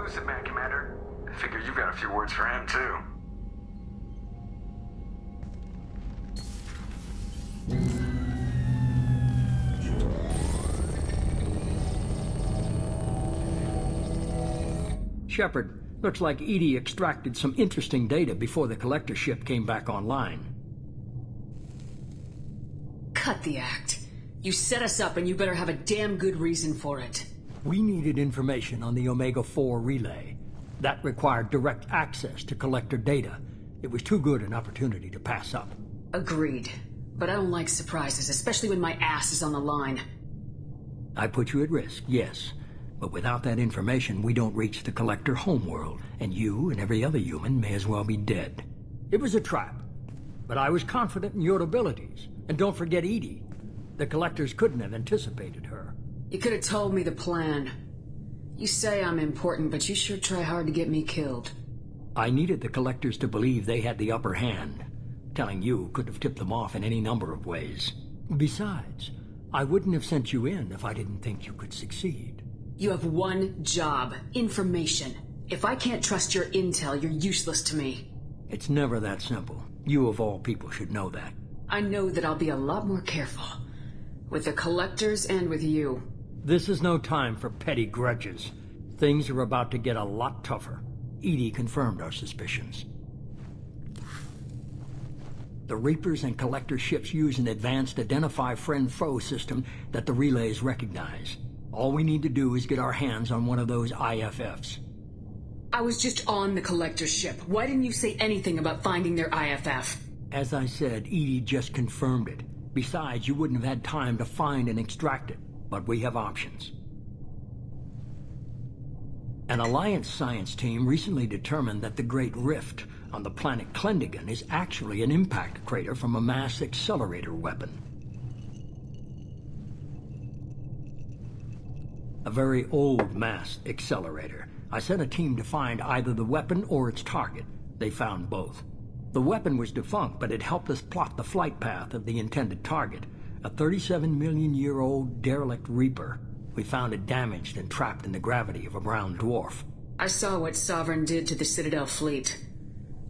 elusive man, Commander. I figure you've got a few words for him, too. Shepard, looks like Edie extracted some interesting data before the collector ship came back online. Cut the act. You set us up and you better have a damn good reason for it. We needed information on the Omega-4 relay. That required direct access to collector data. It was too good an opportunity to pass up. Agreed. But I don't like surprises, especially when my ass is on the line. I put you at risk, yes. But without that information, we don't reach the collector homeworld, and you and every other human may as well be dead. It was a trap, but I was confident in your abilities. And don't forget Edie. The collectors couldn't have anticipated her. You could have told me the plan. You say I'm important, but you sure try hard to get me killed. I needed the collectors to believe they had the upper hand. Telling you could have tipped them off in any number of ways. Besides, I wouldn't have sent you in if I didn't think you could succeed. You have one job: information. If I can't trust your intel, you're useless to me. It's never that simple. You of all people should know that. I know that I'll be a lot more careful. With the collectors and with you. This is no time for petty grudges. Things are about to get a lot tougher. Edie confirmed our suspicions. The Reapers and Collector ships use an advanced identify friend-foe system that the relays recognize. All we need to do is get our hands on one of those IFFs. I was just on the Collector ship. Why didn't you say anything about finding their IFF? As I said, Edie just confirmed it. Besides, you wouldn't have had time to find and extract it. But we have options. An Alliance science team recently determined that the Great Rift on the planet Klendigan is actually an impact crater from a mass accelerator weapon. A very old mass accelerator. I sent a team to find either the weapon or its target. They found both. The weapon was defunct, but it helped us plot the flight path of the intended target. A 37-million-year-old derelict Reaper. We found it damaged and trapped in the gravity of a brown dwarf. I saw what Sovereign did to the Citadel fleet.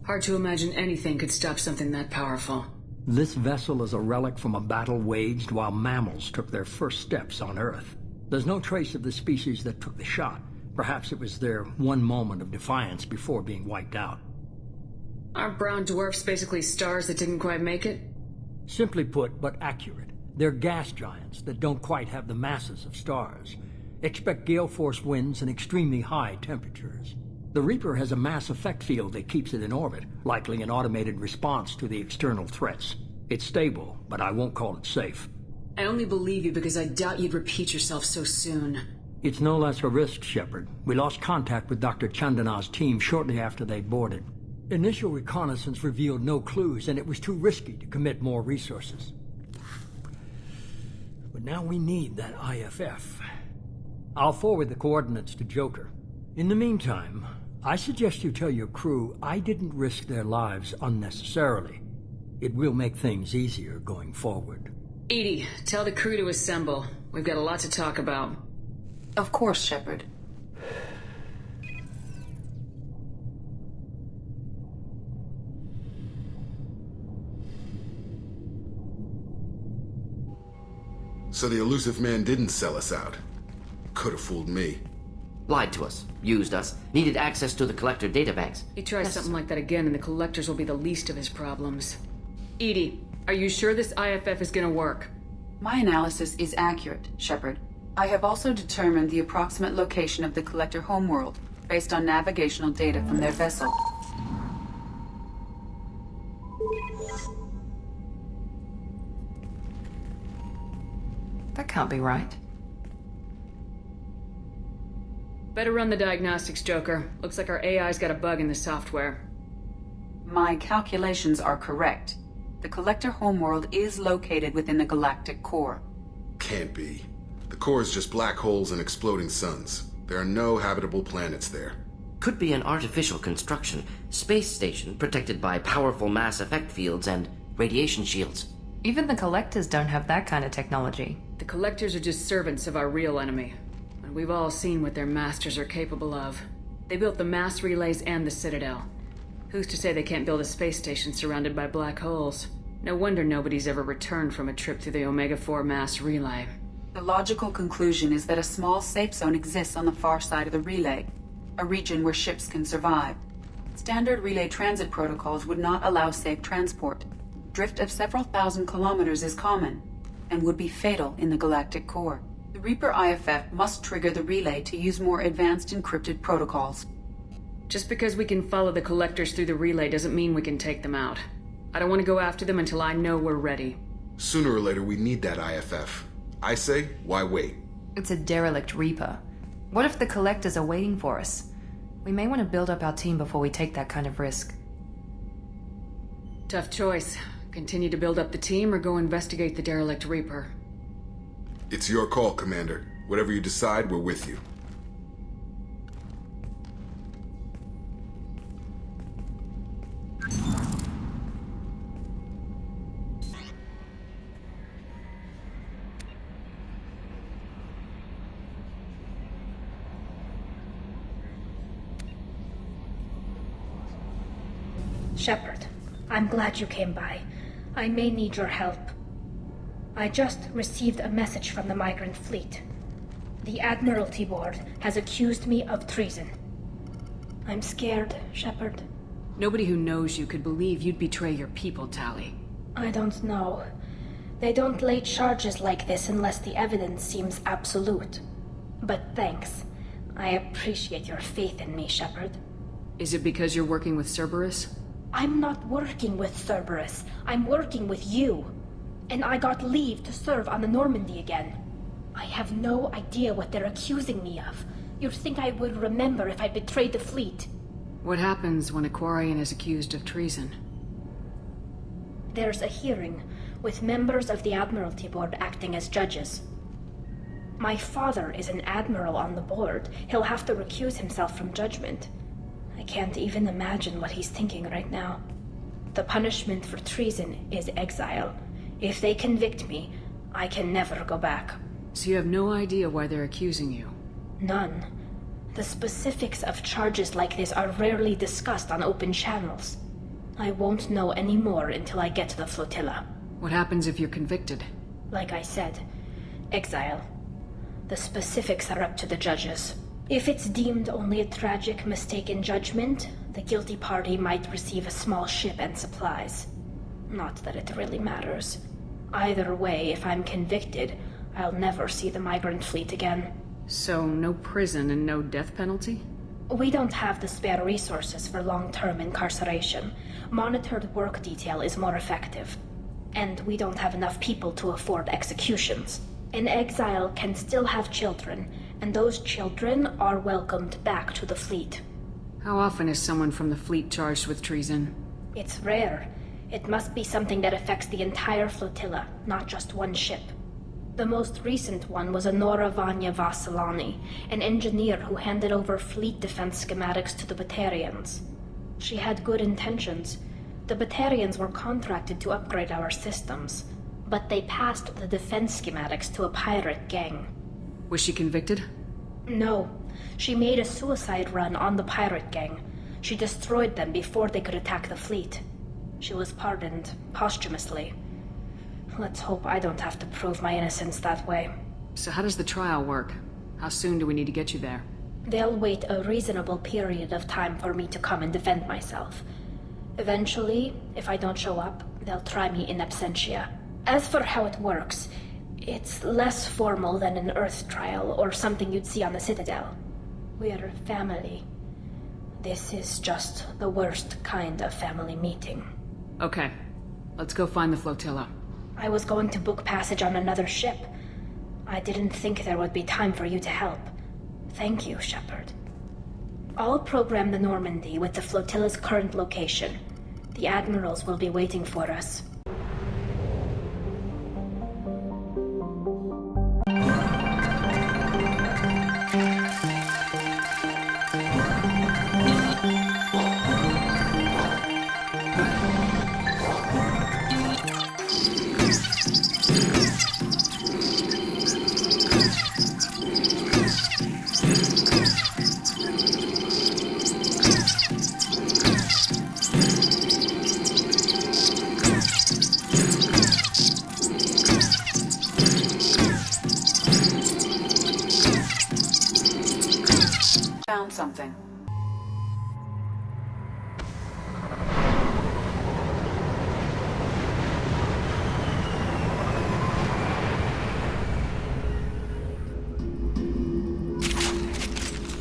Hard to imagine anything could stop something that powerful. This vessel is a relic from a battle waged while mammals took their first steps on Earth. There's no trace of the species that took the shot. Perhaps it was their one moment of defiance before being wiped out. Aren't brown dwarfs basically stars that didn't quite make it? Simply put, but accurate. They're gas giants that don't quite have the masses of stars. Expect gale force winds and extremely high temperatures. The Reaper has a mass effect field that keeps it in orbit, likely an automated response to the external threats. It's stable, but I won't call it safe. I only believe you because I doubt you'd repeat yourself so soon. It's no less a risk, Shepard. We lost contact with Dr. Chandana's team shortly after they boarded. Initial reconnaissance revealed no clues, and it was too risky to commit more resources. But now we need that IFF. I'll forward the coordinates to Joker. In the meantime, I suggest you tell your crew I didn't risk their lives unnecessarily. It will make things easier going forward. Edie, tell the crew to assemble. We've got a lot to talk about. Of course, Shepard. So the elusive man didn't sell us out. Could have fooled me. Lied to us, used us, needed access to the collector databanks. He tries something like that again and the collectors will be the least of his problems. Edie, are you sure this IFF is gonna work? My analysis is accurate, Shepard. I have also determined the approximate location of the collector homeworld based on navigational data from their vessel. That can't be right. Better run the diagnostics, Joker. Looks like our AI's got a bug in the software. My calculations are correct. The collector homeworld is located within the galactic core. Can't be. The core is just black holes and exploding suns. There are no habitable planets there. Could be an artificial construction, space station protected by powerful mass effect fields and radiation shields. Even the collectors don't have that kind of technology. The collectors are just servants of our real enemy. And we've all seen what their masters are capable of. They built the mass relays and the Citadel. Who's to say they can't build a space station surrounded by black holes? No wonder nobody's ever returned from a trip through the Omega-4 mass relay. The logical conclusion is that a small safe zone exists on the far side of the relay, a region where ships can survive. Standard relay transit protocols would not allow safe transport. Drift of several thousand kilometers is common, and would be fatal in the galactic core. The Reaper IFF must trigger the relay to use more advanced encrypted protocols. Just because we can follow the collectors through the relay doesn't mean we can take them out. I don't want to go after them until I know we're ready. Sooner or later, we need that IFF. I say, why wait? It's a derelict Reaper. What if the Collectors are waiting for us? We may want to build up our team before we take that kind of risk. Tough choice. Continue to build up the team or go investigate the derelict Reaper. It's your call, Commander. Whatever you decide, we're with you. Shepard, I'm glad you came by. I may need your help. I just received a message from the migrant fleet. The Admiralty Board has accused me of treason. I'm scared, Shepard. Nobody who knows you could believe you'd betray your people, Tali. I don't know. They don't lay charges like this unless the evidence seems absolute. But thanks. I appreciate your faith in me, Shepard. Is it because you're working with Cerberus? I'm not working with Cerberus. I'm working with you. And I got leave to serve on the Normandy again. I have no idea what they're accusing me of. You'd think I would remember if I betrayed the fleet. What happens when a Quarian is accused of treason? There's a hearing, with members of the Admiralty Board acting as judges. My father is an admiral on the board. He'll have to recuse himself from judgment. I can't even imagine what he's thinking right now. The punishment for treason is exile. If they convict me, I can never go back. So you have no idea why they're accusing you? None. The specifics of charges like this are rarely discussed on open channels. I won't know any more until I get to the flotilla. What happens if you're convicted? Like I said, exile. The specifics are up to the judges. If it's deemed only a tragic mistake in judgment, the guilty party might receive a small ship and supplies. Not that it really matters. Either way, if I'm convicted, I'll never see the migrant fleet again. So, no prison and no death penalty? We don't have the spare resources for long-term incarceration. Monitored work detail is more effective. And we don't have enough people to afford executions. An exile can still have children, and those children are welcomed back to the fleet. How often is someone from the fleet charged with treason? It's rare. It must be something that affects the entire flotilla, not just one ship. The most recent one was Honora Vanya Vassilani, an engineer who handed over fleet defense schematics to the Batarians. She had good intentions. The Batarians were contracted to upgrade our systems, but they passed the defense schematics to a pirate gang. Was she convicted? No. She made a suicide run on the pirate gang. She destroyed them before they could attack the fleet. She was pardoned, posthumously. Let's hope I don't have to prove my innocence that way. So how does the trial work? How soon do we need to get you there? They'll wait a reasonable period of time for me to come and defend myself. Eventually, if I don't show up, they'll try me in absentia. As for how it works, it's less formal than an Earth trial or something you'd see on the Citadel. We're family. This is just the worst kind of family meeting. Okay, let's go find the flotilla. I was going to book passage on another ship. I didn't think there would be time for you to help. Thank you, Shepard. I'll program the Normandy with the flotilla's current location. The admirals will be waiting for us. found something.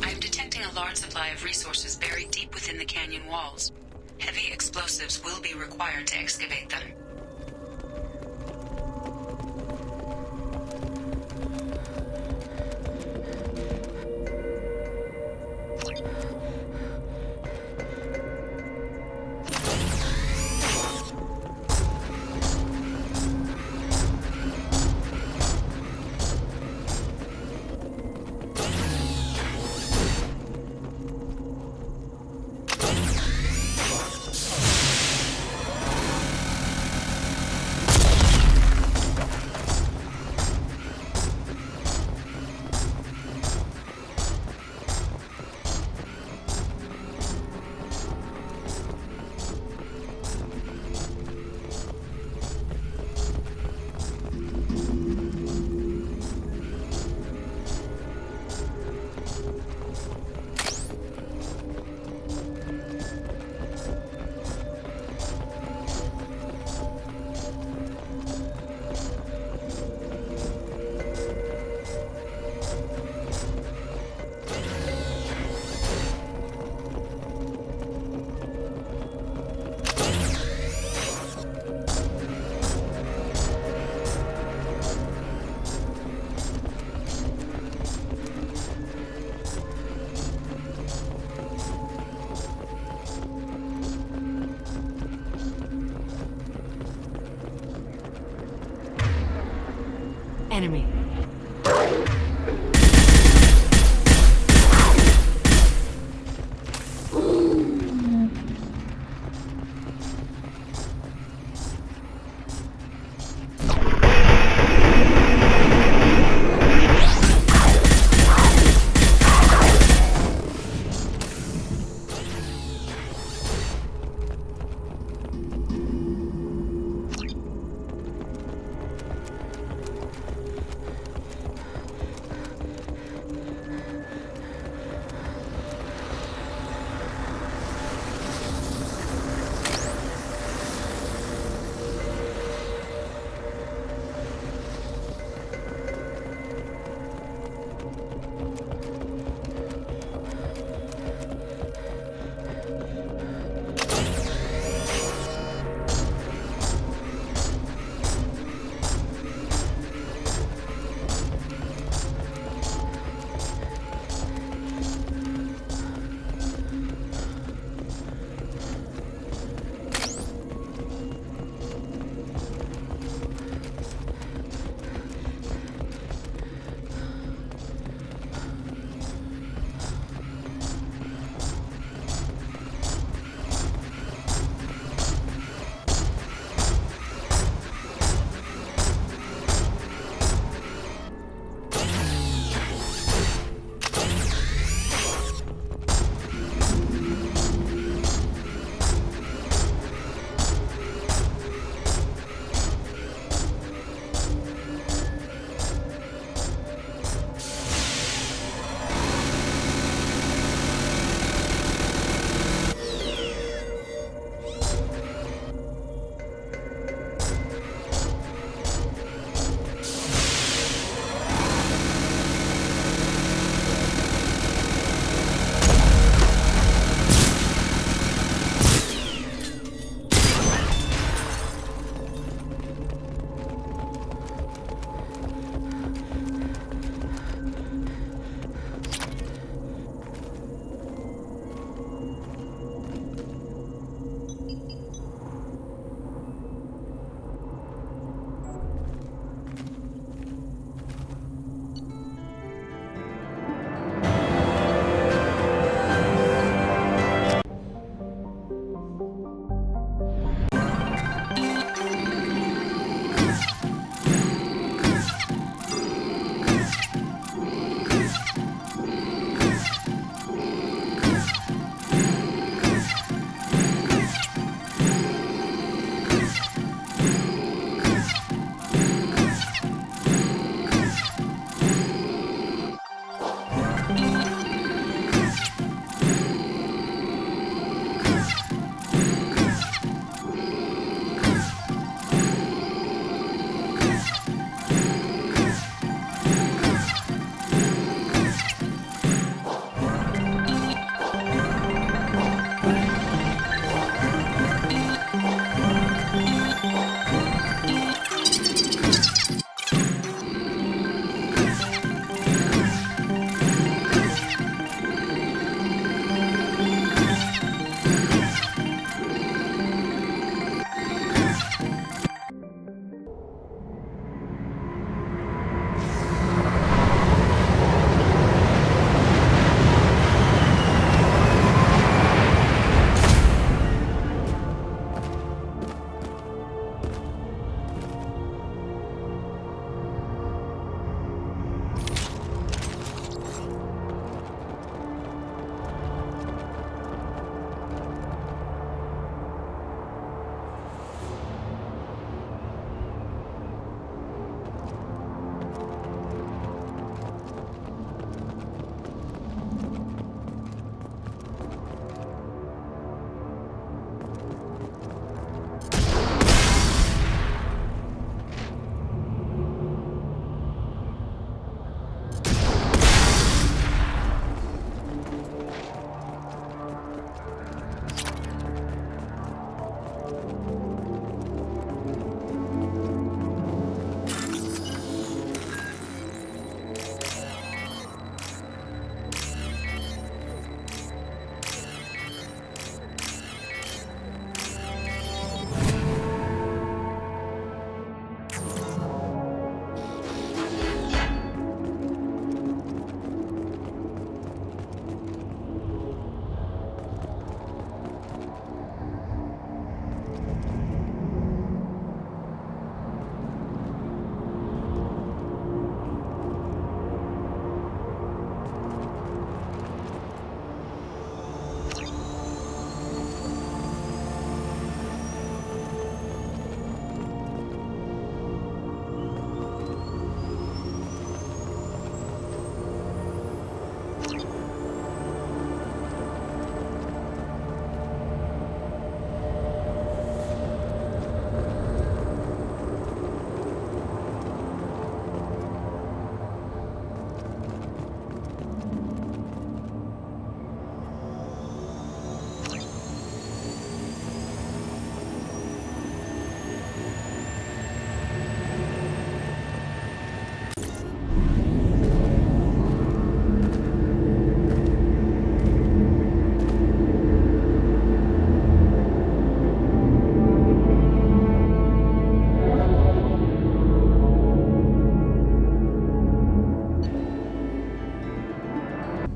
I'm detecting a large supply of resources buried deep within the canyon walls. Heavy explosives will be required to excavate them.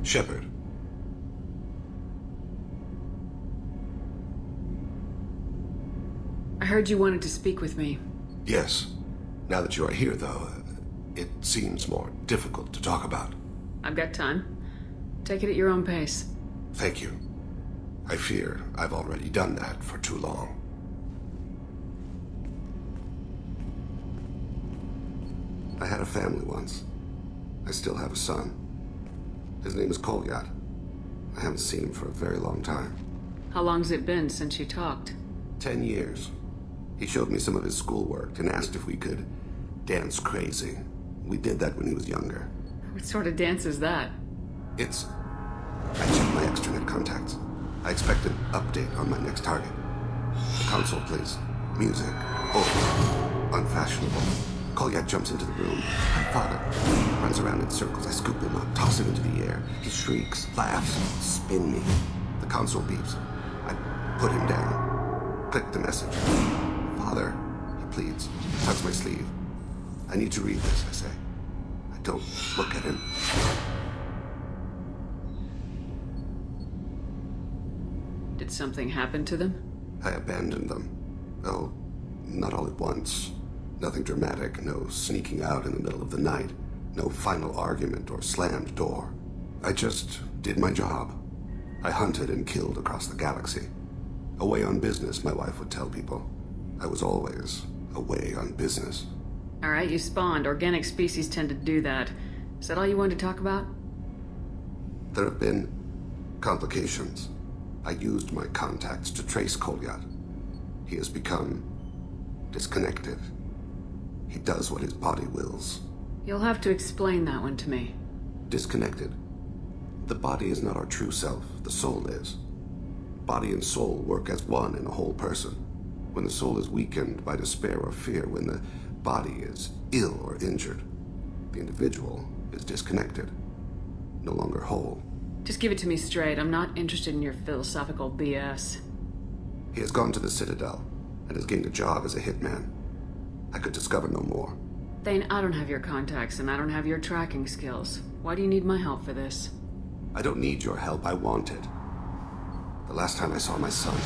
Shepard. I heard you wanted to speak with me. Yes. Now that you are here, though, it seems more difficult to talk about. I've got time. Take it at your own pace. Thank you. I fear I've already done that for too long. I had a family once. I still have a son. His name is Kolyat. I haven't seen him for a very long time. How long's it been since you talked? 10 years. He showed me some of his schoolwork and asked if we could dance crazy. We did that when he was younger. What sort of dance is that? I checked my extranet contacts. I expect an update on my next target. The console plays music. Oh, unfashionable. Kolyat jumps into the room. My father runs around in circles. I scoop him up, toss him into the air. He shrieks, laughs, spin me. The console beeps. I put him down. Click the message. Father, he pleads, tugs my sleeve. I need to read this, I say. I don't look at him. Did something happen to them? I abandoned them. Oh, not all at once. Nothing dramatic, no sneaking out in the middle of the night, no final argument or slammed door. I just did my job. I hunted and killed across the galaxy. Away on business, my wife would tell people. I was always away on business. All right, you spawned. Organic species tend to do that. Is that all you wanted to talk about? There have been complications. I used my contacts to trace Kolyat. He has become disconnected. He does what his body wills. You'll have to explain that one to me. Disconnected. The body is not our true self. The soul is. Body and soul work as one in a whole person. When the soul is weakened by despair or fear, when the body is ill or injured, the individual is disconnected, no longer whole. Just give it to me straight. I'm not interested in your philosophical BS. He has gone to the Citadel and has gained a job as a hitman. I could discover no more. Thane, I don't have your contacts and I don't have your tracking skills. Why do you need my help for this? I don't need your help. I want it. The last time I saw my son,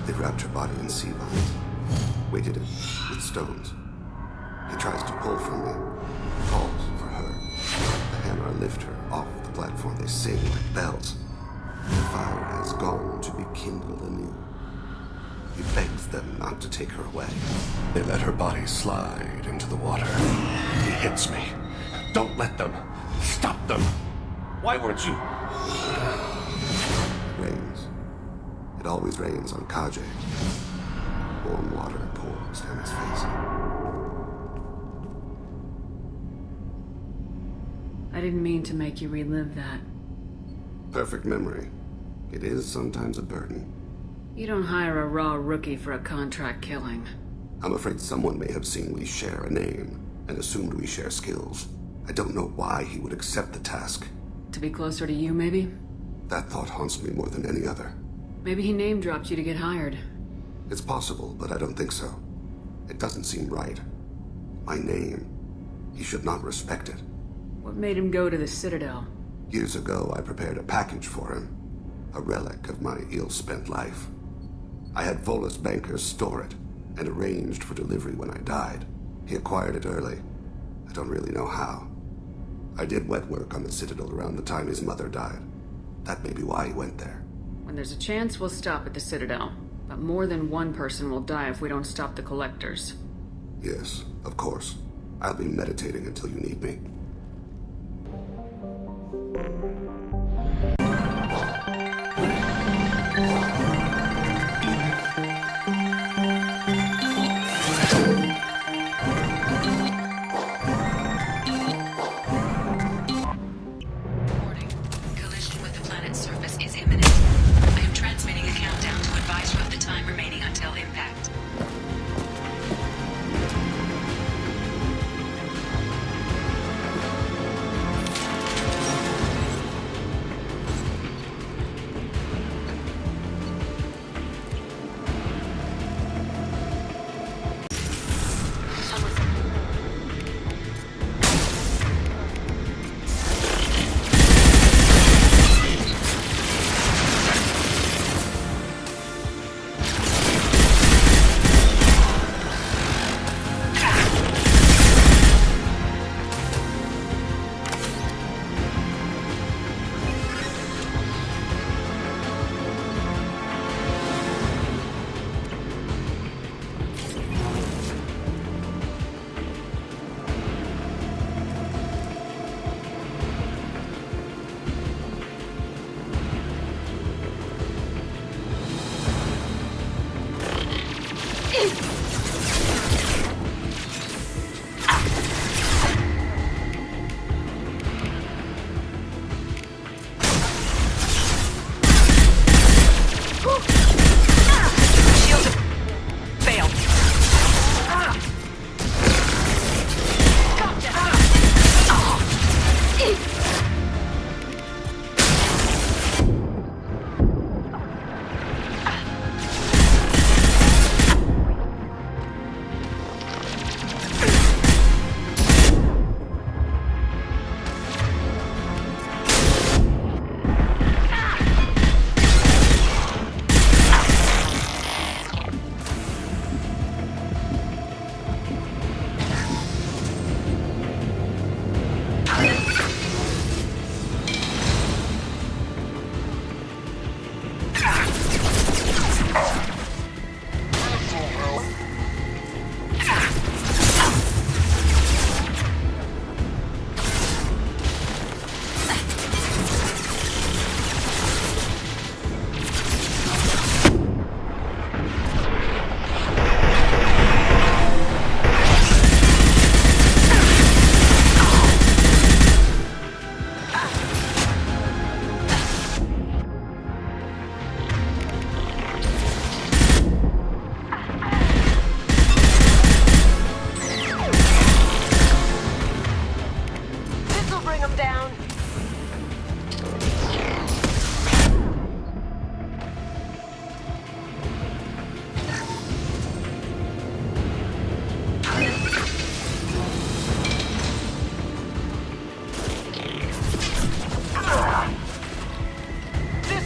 they wrapped her body in sea vines, weighted it with stones. He tries to pull from me, calls for her. The hammer lift her off the platform. They sing like bells. The fire has gone to be kindled anew. He begs them not to take her away. They let her body slide into the water. He hits me. Don't let them. Stop them. Why weren't you? It rains. It always rains on Kaje. Warm water pours down his face. I didn't mean to make you relive that. Perfect memory. It is sometimes a burden. You don't hire a raw rookie for a contract killing. I'm afraid someone may have seen we share a name and assumed we share skills. I don't know why he would accept the task. To be closer to you, maybe? That thought haunts me more than any other. Maybe he name-dropped you to get hired. It's possible, but I don't think so. It doesn't seem right. My name. He should not respect it. What made him go to the Citadel? Years ago, I prepared a package for him. A relic of my ill-spent life. I had Volus bankers store it, and arranged for delivery when I died. He acquired it early. I don't really know how. I did wet work on the Citadel around the time his mother died. That may be why he went there. When there's a chance, we'll stop at the Citadel. But more than one person will die if we don't stop the collectors. Yes, of course. I'll be meditating until you need me.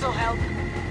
also help.